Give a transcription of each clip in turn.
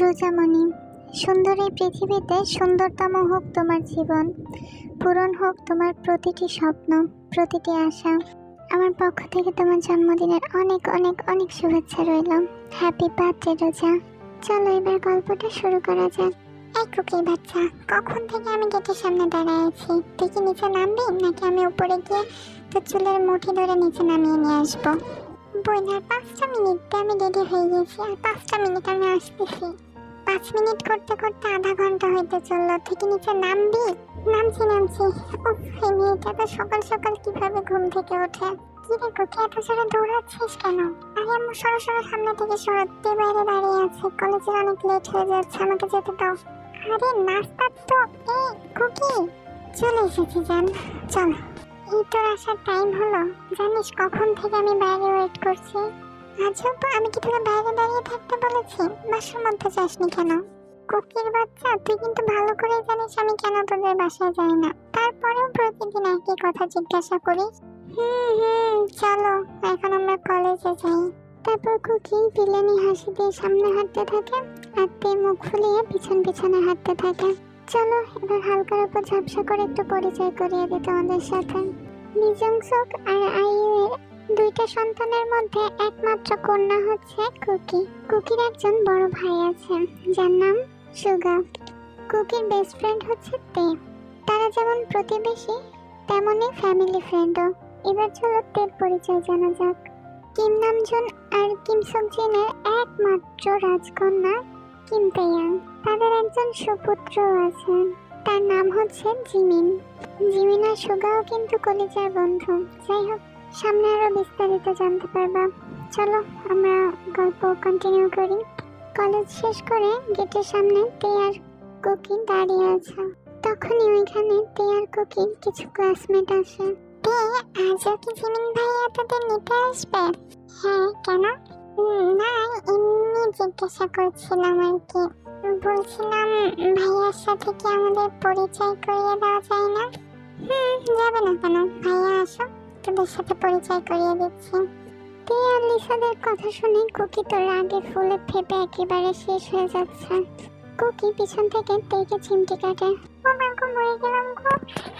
রোজামণি, সুন্দর এই পৃথিবীতে সুন্দরতম হোক তোমার জীবন, পূরণ হোক তোমার প্রতিটি স্বপ্ন, প্রতিটি আশা। আমার পক্ষ থেকে তোমার জন্মদিনের অনেক অনেক অনেক শুভেচ্ছা রইল। হ্যাপি বার্থডে রোজা। চলো এবার গল্পটা শুরু করা যাক। এই কুকির বাচ্চা, কখন থেকে আমি গেটের সামনে দাঁড়ায় আছি? তুই কি নিচে নামবি নাকি আমি উপরে গিয়ে তোর চুলের মুঠি ধরে নিচে নামিয়ে নিয়ে আসবো? বইনার 5টা মিনিটে আমি রেডি হয়ে গেছি, আর 5টা মিনিট আমি আসতেছি। 5 মিনিট করতে করতে আধা ঘন্টা হইতে চললো। থেকে নিচে নামবি? নামছি। উফ, এই মেয়েটা তো সকাল সকাল কিভাবে ঘুম থেকে ওঠে। কি রে কুকি, এত জোরে দৌড়াচ্ছিস কেন? আরে আম্মু, সরো সামনে থেকে সরো, তুই বাইরে দাঁড়িয়ে আছে, কলেজের অনেক লেট হয়ে যাচ্ছে, আমাকে যেতে দাও। আরে নাস্তা তো। এই কুকি, চলে এসেছি জান, চল। এই তোর আসার টাইম হলো? জানিস কখন থেকে আমি বাইরে ওয়েট করছি? আজব, আমি কি তোকে বাইরে দাঁড়িয়ে থাকতে বলেছি? বাসার মধ্যে যাসনি কেন? কুকির বাচ্চা, তুই কিন্তু ভালো করে জানিস আমি কেন তোদের বাসায় যাই না, তারপরেও প্রতিদিন একই কথা জিজ্ঞাসা করিস। চলো এখন আমরা কলেজে যাই। তারপর কুকি বিলেনি হাসি দিয়ে সামনে হাঁটতে থাকে, আর তে মুখ ফুলিয়ে পিছনে হাঁটতে থাকে। চলো এবার হালকার উপর ঝাপসা করে একটু পরিচয় করিয়ে দিই তোমাদের সাথে। লিজংসক আর আইয়ুর 2টা সন্তানের মধ্যে একমাত্র কন্যা হচ্ছে কুকি। কুকির একজন বড় ভাই আছে যার নাম সুগা। কুকির বেস্ট ফ্রেন্ড হচ্ছে তে। তারা যেমন প্রতিবেশী তেমনই ফ্যামিলি ফ্রেন্ডও। এবার চলো তের পরিচয় জানা যাক। কিম নামজুন আর কিম সকজিনের একমাত্র রাজকন্যা কিম তেয়াং। তাদের একজন সুপুত্র আছে, তার নাম হচ্ছে জিমিন। জিমিন আর সুগাও কিন্তু কলেজের বন্ধু। যাই হোক, সামনে আরো বিস্তারিত জানতে পারবা। চলো আমরা গল্প কন্টিনিউ করি। কলেজ শেষ করে গেটের সামনে তে আর কুকি দাঁড়িয়ে আছে। তখনই ওইখানে তে আর কুকির কিছু ক্লাসমেট আসে। তে, আজও কি জিমিন ভাইয়া তোদের নিতে আসবে? হ্যাঁ, কেন? না, এমনি জিজ্ঞাসা করছিলাম আর কি। বলছিলাম ভাইয়ার সাথে কি আমাদের পরিচয় করিয়ে দেওয়া যায় না? যাবে না কেন, ভাইয়া আসো, তোদের সাথে পরিচয় করিয়ে দিচ্ছি। তে আর লিসাদের কথা শুনে কুকি তো রাগে ফুলে ফেপে একেবারে শেষ হয়ে যাচ্ছে। কুকি পিছন থেকে তেকে চিমটি কাটে। আমার গো, মরে গেলাম গো।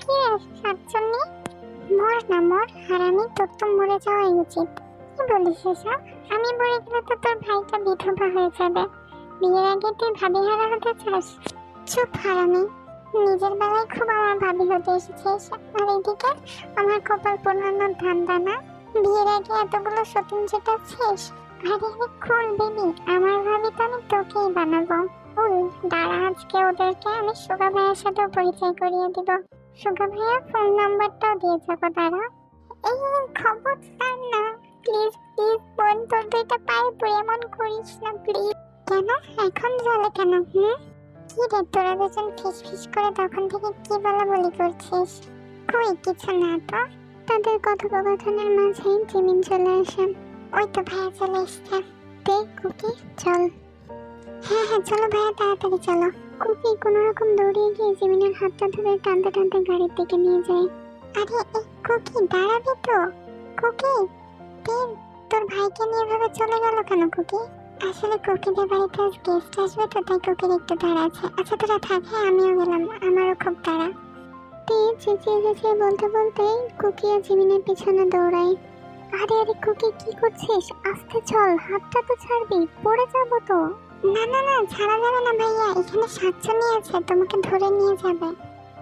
কি রে সাতচন্নি? মর না মর, হারামি, তোর তো মরে যাওয়াই উচিত। কি বলিস এসব? আমি মরে গেলে তো তোর ভাইটা বিধবা হয়ে যাবে। বিয়ের আগে তুই ভাবি হারা হতে চাস? চুপ হারামি, নিজের বেলায় খুব আমার ভাবি হতে এসেছিস, আর এদিকে আমার কপাল পোড়ানোর ধান্দা না? বিয়ের আগে এতগুলো সতীন জেটাচ্ছিস। আরে কুল বেবি, আমার ভাবি তো আমি তোকেই বানাবো। দাঁড়া, আজকে ওদেরকে আমি সুগা ভাইয়ের সাথেও পরিচয় করিয়ে দিব। সুগা ভাইয়ার ফোন নাম্বারটাও দিয়ে যাবো, দাঁড়া। এই খবরদার না, প্লিজ বোন, তোর 2টা পায়ে পড়ে এমন করিস না প্লিজ। কেন এখন জ্বলে কেন? কি রে, তোরা দুজন ফিস করে তখন থেকে কি বলাবলি করছিস? কই কিছু না তো। তাদের কথোপকথনের মাঝেই জিমিন চলে আসে। ওই তো ভাইয়া চলে এসছে। তে, কুকি, চল। হ্যাঁ চলো ভাইয়া, তাড়াতাড়ি চলো। কুকি কোনো রকম দৌড়িয়ে গিয়ে জিমিনের হাতটা ধরে টানতে গাড়ির দিকে নিয়ে যায়। আরে কুকি, দাঁড়াবি তো? কুকি, তোর ভাইকে নিয়ে ভাবে চলে গেল কেন কুকি? আসলে কুকিদের বাড়িতে আজ গেস্ট আসবে তো, তাই কুকির একটু তাড়া আছে। আচ্ছা তোরা থাক, হ্যাঁ আমিও গেলাম, আমারও খুব তাড়া। তে চেঁচিয়ে বলতেই কুকি আর জিমিনের পিছনে দৌড়ায়। আরে কুকি, কি করছিস? আস্তে চল, হাতটা তো ছাড়বি, পড়ে যাবো তো। না, ছাড়া যাবে না ভাইয়া, এখানে শাকচুন্নি আছে, তোমাকে ধরে নিয়ে যাবে।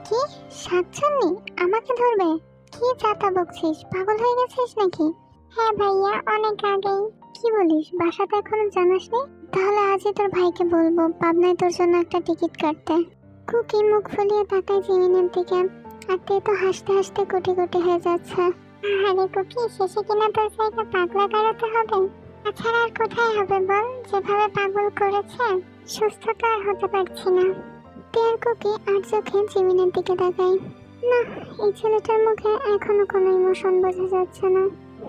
কি শাকচুন্নি আমাকে ধরবে? কি চাতা বকছিস, পাগল হয়ে গেছিস নাকি? হ্যাঁ ভাইয়া, অনেক আগেই। কি বলিস, বাসাতে এখনো জানাসনি? তাহলে আজই তোর ভাইকে বলবো পাবনায় তোর জন্য একটা টিকিট কাটতে। কুকি মুখ ফুলিয়ে তাকায় জিমিনের দিকে, আর তে তো হাসতে কোটি হয়ে যাচ্ছে। আরে কুকি, শেষে কিনা তোর জায়গা পাগলা গাড়াতে হবে? তাছাড়া আর কোথায় হবে বল, যেভাবে পাগল করেছে সুস্থ তো আর হতে পারছি না। তে কুকি আর চোখে জিমিনের দিকে তাকায়। না, এই ছেলেটার মুখে এখনো কোনো ইমোশন বোঝা যাচ্ছে না।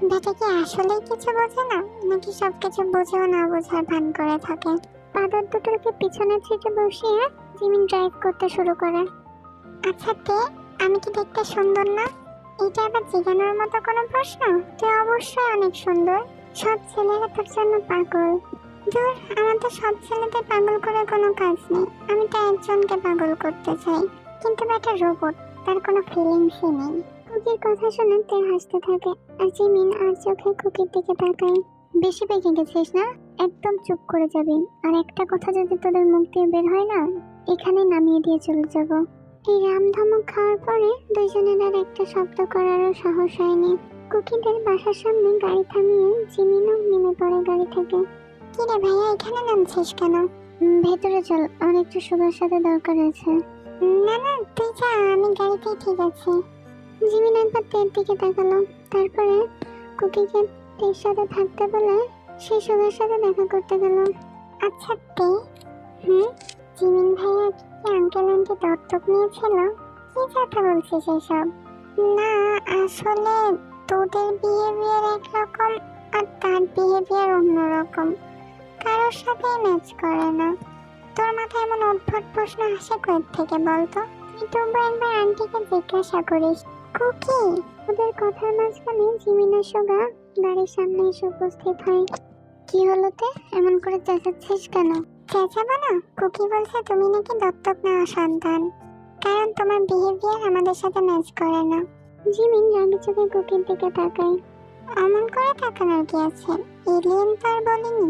বেটা কি আসলেই কিছু বোঝে না, নাকি সবকিছু বুঝেও না বোঝার ভান করে থাকে? পাদর দুটোকে পিছনের সিটে বসিয়ে জিমিন ড্রাইভ করতে শুরু করে। আচ্ছা তে, আমি কি দেখতে সুন্দর না? এটা আবার জিজ্ঞানোর মতো কোনো প্রশ্ন? তুই অবশ্যই অনেক সুন্দর, সব ছেলেরা তোর জন্য পাগল। দূর, আমার তো সব ছেলেদের পাগল করে কোনো কাজ নেই। আমি তো একজনকে পাগল করতে চাই, কিন্তু একটা রোবট, তার কোনো ফিলিংসই নেই। কুকির কথা শুনে তে হাসতে থাকে, আর জিমিন আর চোখে কুকির দিকে তাকায়। বেশি পেকে গেছিস না? একদম চুপ করে যাবি, আর একটা কথা যদি তোদের মুখ দিয়ে বের হয় না, এখানে নামিয়ে দিয়ে চলে যাব। এই রাম ধমক খাওয়ার পরে দুইজনের আর একটা শব্দ করারও সাহস হয়নি। কুকিদের বাসার সামনে গাড়ি থামিয়ে জিমিনও নেমে পড়ে গাড়ি থেকে। কিরে ভাইয়া, এখানে নামছিস কেন? ভেতরে চল, আমার একটু সুগার সাথে দরকার আছে। না না, তুই যা, আমি গাড়িতেই ঠিক আছে। জিমিন একবার তের দিকে তাকালো, তারপরে কুকিকে তের সাথে থাকতে বলে সে সুগার সাথে দেখা করতে গেল। আচ্ছা তে, জিমিন ভাইয়া কি আঙ্কেল আন্টি দত্তক নিয়েছিল? কি কথা বলছিস এসব? না, আসলে তোদের বিহেভিয়ার একরকম আর তার বিহেভিয়ার অন্যরকম, কারোর সাথে ম্যাচ করে না। তোর মাথায় এমন অদ্ভুত প্রশ্ন আসে কই থেকে বলতো? তুই তবু একবার আন্টিকে জিজ্ঞাসা করিস। কুকি, ওদের কথার মাঝখানে জিমিনা সোগা গাড়ির সামনে এসে উপস্থিত হয়। কি হলো তে, এমন করে চেঁচাচ্ছিস কেন? চেঁচাবো না, কুকি বলছে তুমি নাকি দত্তক নেওয়া সন্তান, কারণ তোমার বিহেভিয়ার আমাদের সাথে ম্যাচ করে না। জিমিন রাগি চোখে কুকির দিকে তাকায়। অমন করে তাকানোর কি আছে, এলিয়েন তো আর বলিনি।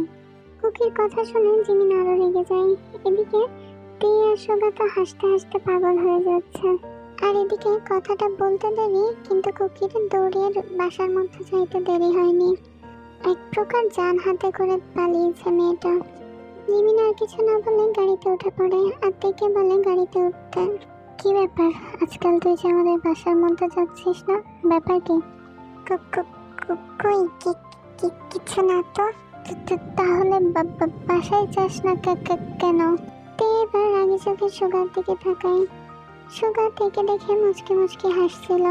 কুকির কথা শুনে জিমিন আরো রেগে যায়। এদিকে তে আর সোগা তো হাসতে হাসতে পাগল হয়ে যাচ্ছে, আর এদিকে কথাটা বলতে দেরি, কিন্তু কুকির দৌড়িয়ে বাসার মধ্যে যাইতে দেরি হয়নি। এক প্রকার জান হাতে করে পালিয়েছে মেয়েটা। জিমিন আর কিছু না বলে গাড়িতে উঠে পড়ে, আর তেকে বলে গাড়িতে উঠতে। কি ব্যাপার, আজকাল তুই যে আমাদের বাসার মধ্যে যাচ্ছিস না, ব্যাপার কি? কই কিছু না তো। তাহলে বাসায় যাস না কেন? তে এবার রাগি চোখে সুগার দিকে তাকায়। সুগার থেকে দেখে মুচকি মুচকি হাসছিল।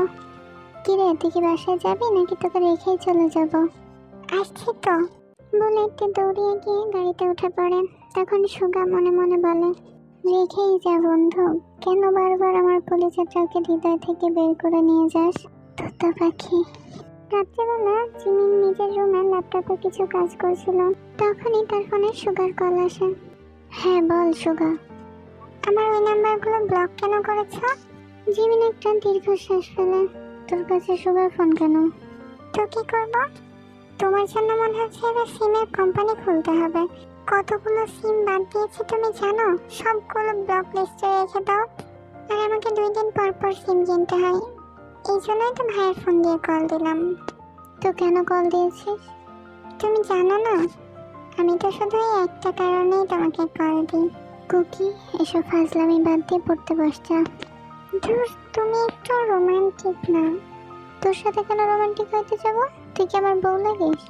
কিরে, তুই কি বাসায় যাবি নাকি তোকে রেখেই চলে যাব? আসছি তো, বলে একটু দৌড়িয়ে গিয়ে গাড়িতে উঠে পড়ে। তখন সুগা মনে মনে বলে, রেখেই যা বন্ধু, কেন বারবার আমার কলিজাটাকে হৃদয় থেকে বের করে নিয়ে যাস তোতা পাখি। রাত্রেবেলা জিমিন নিজের রুমে ল্যাপটপে কিছু কাজ করছিল, তখনই তার ফোনে সুগার কল আসে। হ্যাঁ বল সুগা। আমার ওই নাম্বারগুলো ব্লক কেন করেছ? জিমিন একটা দীর্ঘশ্বাস ফেলে। তোর কাছে সুগার ফোন কেন? তো কি করব? তোমার জন্য মনে হচ্ছে এবার সিমের কোম্পানি খুলতে হবে। কতগুলো সিম বাদ দিয়েছি তুমি জানো? সবগুলো ব্লক লিস্টে রেখে দাও, আর আমাকে 2 দিন পর পর সিম কিনতে হয়। এই জন্যই তো ভাইয়ের ফোন দিয়ে কল দিলাম। তো কেন কল দিয়েছিস? তুমি জানো না, আমি তো শুধু এই একটা কারণেই তোমাকে কল দিই। কুকি, এসব ফাজলামি বাদ দিয়ে পড়তে বসছা। ধুর, তুমি একটু রোমান্টিক না। তোর সাথে কেন রোমান্টিক হইতে যাব? তুই কি আমার বউ লাগিস?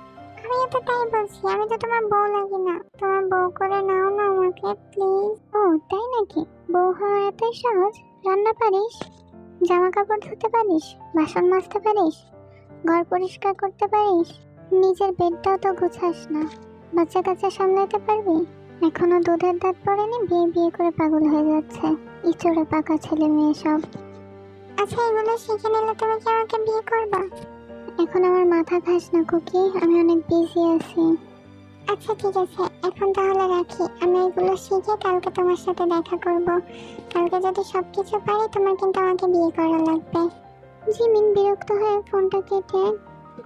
আমি তো তাই বলছি, আমি তো তোমার বউ লাগি না। তোমার বউ করে নাও না আমাকে প্লিজ। ও তাই নাকি? বউ হওয়া এতই সহজ? রান্না পারিস, জামা কাপড় ধুতে পারিস, বাসন মাজতে পারিস, ঘর পরিষ্কার করতে পারিস, নিজের বেডটাও তো গুছাস না, বাচ্চা কাচ্চা সামলাতে পারবি? এখনো দুধের দাঁত পড়েনি, বিয়ে বিয়ে করে পাগল হয়ে যাচ্ছে। ইচড়ে পাকা ছেলে মেয়ে সব। আচ্ছা, এগুলো শিখে নিলে তুমি কি আমাকে বিয়ে করবা? এখন আমার মাথা খাস না কুকি, আমি অনেক বিজি আছি। আচ্ছা ঠিক আছে, এখন তাহলে রাখি। আমি এগুলো শিখে কালকে তোমার সাথে দেখা করব। কালকে যদি সবকিছু পারি, তোমার কিন্তু আমাকে বিয়ে করা লাগবে। জিমিন বিরক্ত হয়ে ফোনটা কেটে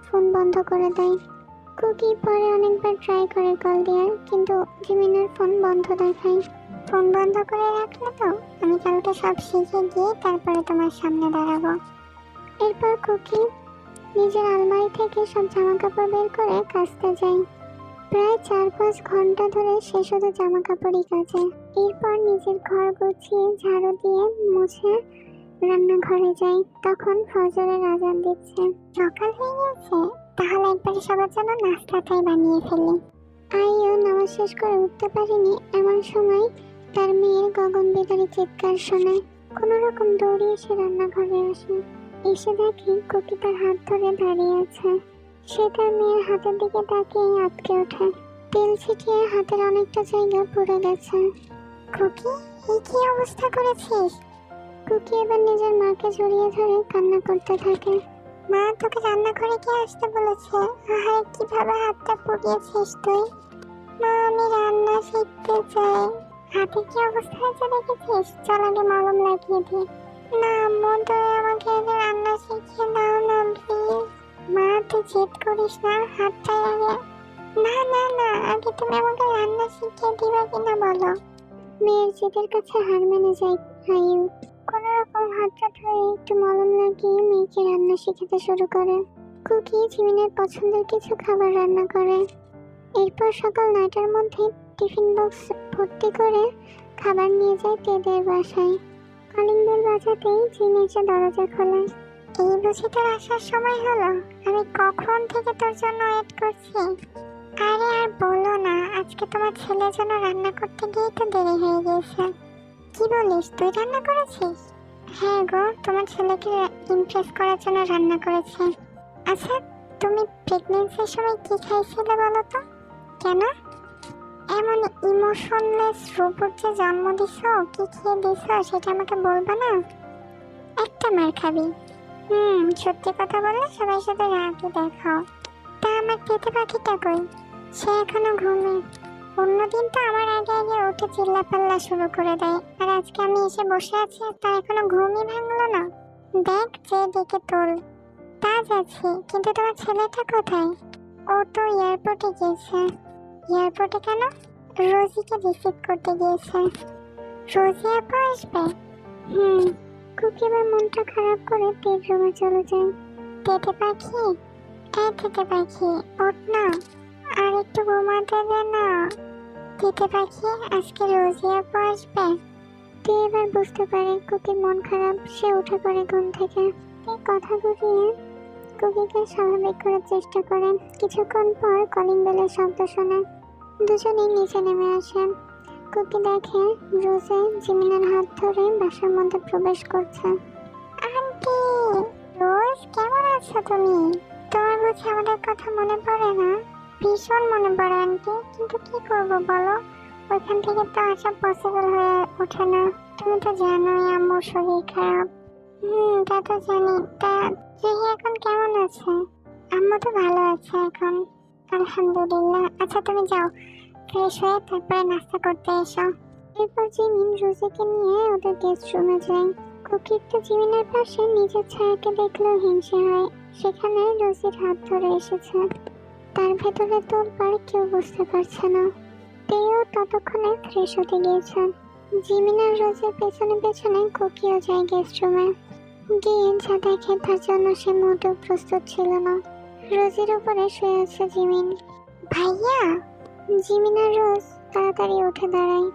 ফোন বন্ধ করে দেয়। কুকি পরে অনেকবার ট্রাই করে কল দেওয়ার, কিন্তু জিমিনের ফোন বন্ধ দেখায়। ফোন বন্ধ করে রাখলে তো আমি কালকে সব শিখে গিয়ে তারপরে তোমার সামনে দাঁড়াবো। এরপর কুকি নিজের আলমারি থেকে সব জামা কাপড় বের করে কাচতে যায়। প্রায় 4-5 ঘন্টা ধরে সে শুধু জামা কাপড়ই কাচে। এরপর নিজের ঘর গুছিয়ে ঝাড়ু দিয়ে মুছে রান্নাঘরে যায়। তখন ফজরের আজান দিচ্ছে। সকাল হয়ে গেছে, তাহলে একবারে সবার জন্য নাস্তাটাই বানিয়ে ফেলি। আইও নামাজ শেষ করে উঠতে পারেনি, এমন সময় তার মেয়ের গগনবিদারী চিৎকার শোনে। কোনো রকম দৌড়িয়ে সে রান্নাঘরে আসে। এসে দেখে কুকি তার হাত ধরে দাঁড়িয়ে আছে। সে তার মেয়ের হাতের দিকে তাকিয়ে আটকে ওঠে। তেল ছিটিয়ে হাতের অনেকটা জায়গা পুড়ে গেছে। কুকি, এই কি অবস্থা করেছিস? কুকি এবার নিজের মাকে জড়িয়ে ধরে কান্না করতে থাকে। মা, তোকে রান্নাঘরে কে আসতে বলেছে? আহারে, কিভাবে হাতটা পুড়িয়েছিস তুই? মা আমি রান্না শিখতে চাই। হাতে কি অবস্থা হয়েছে দেখেছিস? চল আগে মলম লাগিয়ে দি। না আম্মু, তুমি আমাকে আগে রান্না শিখিয়ে দাও না প্লিজ। মা তুই জেদ করিস না, হাতটাই আগে। না না না, আগে তুমি আমাকে রান্না শিখিয়ে দিবা কিনা বলো। মেয়ের জেদের কাছে হার মেনে যাই আয়ু। কোনো রকম হাতটা ধরে একটু মলম লাগিয়ে মেয়েকে রান্না শিখাতে শুরু করে। কুকি জিমিনের পছন্দের কিছু খাবার রান্না করে। এরপর সকাল 9টার মধ্যে টিফিন বক্স ভর্তি করে খাবার নিয়ে যায় তেদের বাসায়। কলিং বেল বাজাতেই জিমি এসে দরজা খোলে। এই বুঝি তোর আসার সময় হলো? আমি কখন থেকে তোর জন্য ওয়েট করছি। আরে আর বলো না, আজকে তোমার ছেলের জন্য রান্না করতে গিয়ে তো দেরি হয়ে গেছে। কি বলিস, তুই রান্না করেছিস? হ্যাঁ গো, তোমার ছেলেকে ইমপ্রেস করার জন্য রান্না করেছি। আচ্ছা, তুমি প্রেগন্যান্সির সময় কি খাইছিলে বলো তো? কেন এমন ইমোশনলেস রোবট যে জন্ম দিছো, কি খেয়ে দিছো সেটা আমাকে বলবা না? একটা মার খাবি। সত্যি কথা বললে সবাই সাথে রাগই দেখাও। তা আমার পেটে পাখিটা কই? সে এখনো ঘুমে। অন্যদিন তো আমার আগে আগে উঠে চিল্লাপাল্লা শুরু করে দেয়, আর আজকে আমি এসে বসে আছি তা এখনো ঘুমই ভাঙলো না। দেখ যে ডেকে তোল। তা যাচ্ছি, কিন্তু তোমার ছেলেটা কোথায়? ও তো এয়ারপোর্টে গিয়েছে। এয়ারপোর্টে কেন? রোজিকে রিসিভ করতে গিয়েছে। রোজি আপু আসবে? কুকি এবার মনটা খারাপ করে বেডরুমে চলে যায়। তেতে পাখি, তেতে পাখি ওঠ না, আর একটু ঘুমাতে দে না। তেতে পাখি, আজকে রোজি আপু আসবে। তুই এবার বুঝতে পারে কুকির মন খারাপ। সে উঠে পড়ে ঘুম থেকে। এই কথা ঘুরিয়ে কুকিকে স্বাভাবিক করার চেষ্টা করে। কিছুক্ষণ পর কলিং বেলের শব্দ শোনে। দুজনেই নিচে নেমে আসে। কুকি দেখে রোজে জিমিনের হাত ধরে বাসার মধ্যে প্রবেশ করছে। আন্টি, রোজ কেমন আছো তুমি? তোমার বুঝি আমাদের কথা মনে পড়ে না? ভীষণ মনে পড়ে আন্টি, কিন্তু কি করব বলো, ওইখান থেকে তো আসা পসিবল হয়ে ওঠে না। তুমি তো জানোই আম্মুর শরীর খারাপ। তা তো জানি। তা জুহি এখন কেমন আছে? আম্মু তো ভালো আছে এখন, আলহামদুলিল্লাহ। আচ্ছা তুমি যাও, ফ্রেশ হয়ে তারপরে নাস্তা করতে এসো। এরপর জিমিন রোজিকে নিয়ে ওদের গেস্ট রুমে যায়। কুকির তো জিমিনের পাশে নিজের ছায়াকে দেখলেও হিংসে হয়। সেখানে রোজির হাত ধরে এসেছে। তার ভেতরে তোলপাড় কেউ বুঝতে পারছে না। তেও ততক্ষণে ফ্রেশ হতে গিয়েছে। জিমিন আর রোজের পেছনে পেছনে কুকিও যায় গেস্ট রুমে। গিয়ে যা দেখে তার জন্য সে মোটেও প্রস্তুত ছিল না। রোজির উপরে শুয়ে আছে জিমিন। ভাইয়া! জিমিন আর রোজ তাড়াতাড়ি উঠে দাঁড়ায়।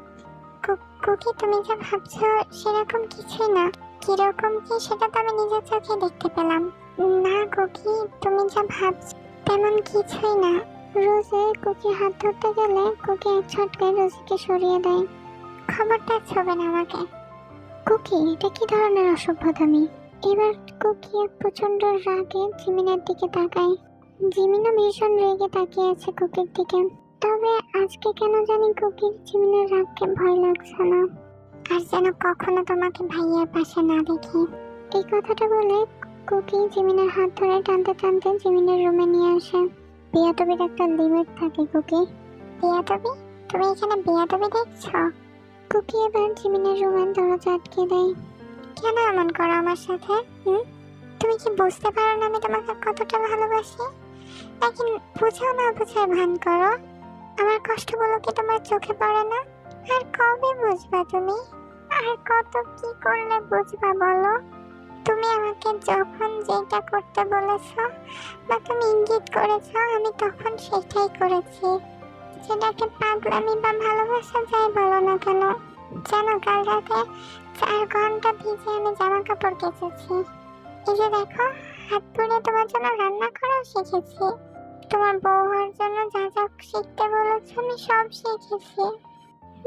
কুকি, তুমি যা ভাবছো সেরকম কিছুই না। কিরকম কি সেটা তো আমি নিজের চোখে দেখতে পেলাম। না কুকি, তুমি যা ভাবছো তেমন কিছুই না। রোজে কুকি হাত ধরতে গেলে কুকি এক ঝটকায় রোজিকে সরিয়ে দেয়। খবরদার ছবে না আমাকে। কুকি, এটা কি ধরনের অসভ্যতামি? এবার কুকি এক প্রচন্ড রাগে জিমিনের দিকে তাকায়। জিমিনও ভীষণ রেগে তাকিয়ে আছে কুকির দিকে। তবে আজকে কেন জানি কুকির জিমিনের রাগকে ভয় লাগছে না। আর যেন কখনো তোমাকে ভাইয়ার পাশে না দেখি। এই কথাটা বলে কুকি জিমিনের হাত ধরে টানতে টানতে জিমিনের রুমে নিয়ে আসে। বেয়াদবির একটা লিমিট থাকে কুকি। বেয়াদবি? তুমি এখানে বেয়াদবি দেখছো? কুকি এবার জিমিনের রুমের দরজা আটকে দেয়। কেন এমন করো আমার সাথে? তুমি কি বুঝতে পারো না আমি তোমাকে কতটা ভালোবাসি? নাকি বুঝাও না বুঝায় ভান করো? আমার কষ্টগুলো কি তোমার চোখে পড়ে না? আর কবে বুঝবা তুমি? আর কত কি করলে বুঝবা বলো? তুমি আমাকে যখন যেটা করতে বলেছো বা তুমি ইঙ্গিত করেছো, আমি তখন সেটাই করেছি। সেটাকে পাগলামি বা ভালোবাসা যাই বলো না কেন। যেন কাল রাতে 4 ঘন্টা ভিজে আমি জামা কাপড় কেচেছি। এই যে দেখো, হাত পুড়ে তোমার জন্য রান্না করাও শিখেছি। তোমার বউ হওয়ার জন্য যা যা শিখতে বলেছো আমি সব শিখেছি।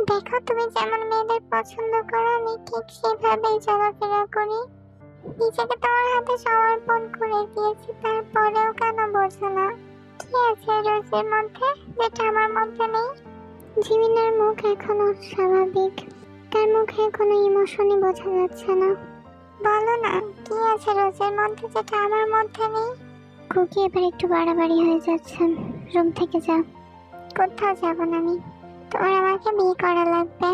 দেখো, তুমি যেমন মেয়েদের পছন্দ করো আমি ঠিক সেভাবেই চলাফেরা করি। নিজেকে তোমার হাতে সমর্পণ করে দিয়েছি, তারপরেও কেন বোঝো না? কি আছে রোজের মধ্যে যেটা আমার মধ্যে নেই? জিমিনের মুখ এখনো স্বাভাবিক। তার মুখে কোনো ইমোশনই বোঝা যাচ্ছে না। বলো না, কি আছে রোজের মধ্যে যেটা আমার মধ্যে নেই? কুকি এবার একটু বাড়াবাড়ি হয়ে যাচ্ছে। রুম থেকে যা। কোথাও যাব না আমি। তোমার আমাকে বিয়ে করা লাগবে।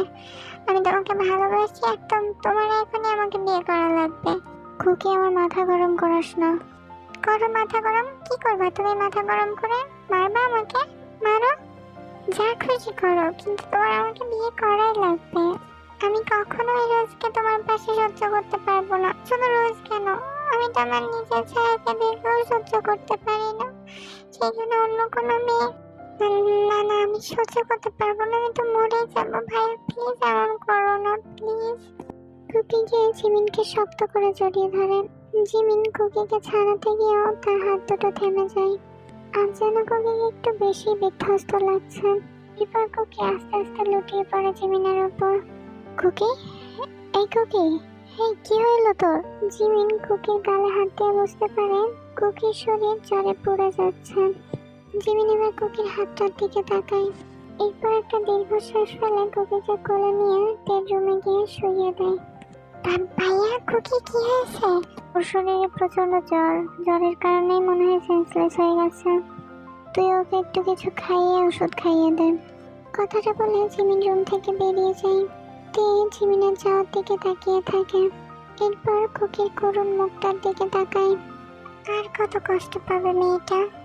আমি তোমাকে ভালোবাসি, একদম তোমার এখনই আমাকে বিয়ে করা লাগবে। খুকি, আমার মাথা গরম করাস না। করো মাথা গরম। কি করবা তুমি মাথা গরম করে? মারবা আমাকে? মারো, যা খুশি করো, কিন্তু তোমার আমাকে বিয়ে করাই লাগবে। আমি কখনোই রোজকে তোমার পাশে সহ্য করতে পারবো না। শুধু রোজ কেন, আমি তো আমার নিজের ছায়াকে দেখেও সহ্য করতে পারি না। সেই জন্য অন্য কোনো মেয়ে, না না, আমি সহ্য করতে পারবো না। আমি তো মরে যাবো। ভাইয়া প্লিজ এমন করো না, প্লিজ। কুকি গিয়ে জিমিনকে শক্ত করে জড়িয়ে ধরে। জিমিন কুকিকে ছাড়াতে গিয়েও তার হাত দুটো থেমে যায়। আর যেন কুকিকে একটু বেশি বিধ্বস্ত লাগছে। এরপর কুকি আস্তে আস্তে লুটিয়ে পড়ে জিমিনের উপর। কুকি, এই কুকি, এই কি হইলো তোর? জিমিন কুকির গালে হাত দিয়ে বুঝতে পারে কুকির শরীর জ্বরে পুড়ে যাচ্ছে। জিমিন এবার কুকির হাতটার দিকে তাকায়। এরপর একটা দীর্ঘশ্বাস ফেলে কুকিকে কোলে নিয়ে বেডরুমে গিয়ে শুইয়ে দেয়। ভাইয়া, কুকি কি হয়েছে? ওর শরীরে প্রচন্ড জ্বর, জ্বরের কারণেই মনে হয় সেন্সলেস হয়ে গেছে। তুই ওকে একটু কিছু খাইয়ে ওষুধ খাইয়ে দে। কথাটা বলে জিমিন রুম থেকে বেরিয়ে যায়। তে জিমিনের যাওয়ার দিকে তাকিয়ে থাকে। এরপর কুকির করুণ মুখটার দিকে তাকায়। আর কত কষ্ট পাবে মেয়েটা।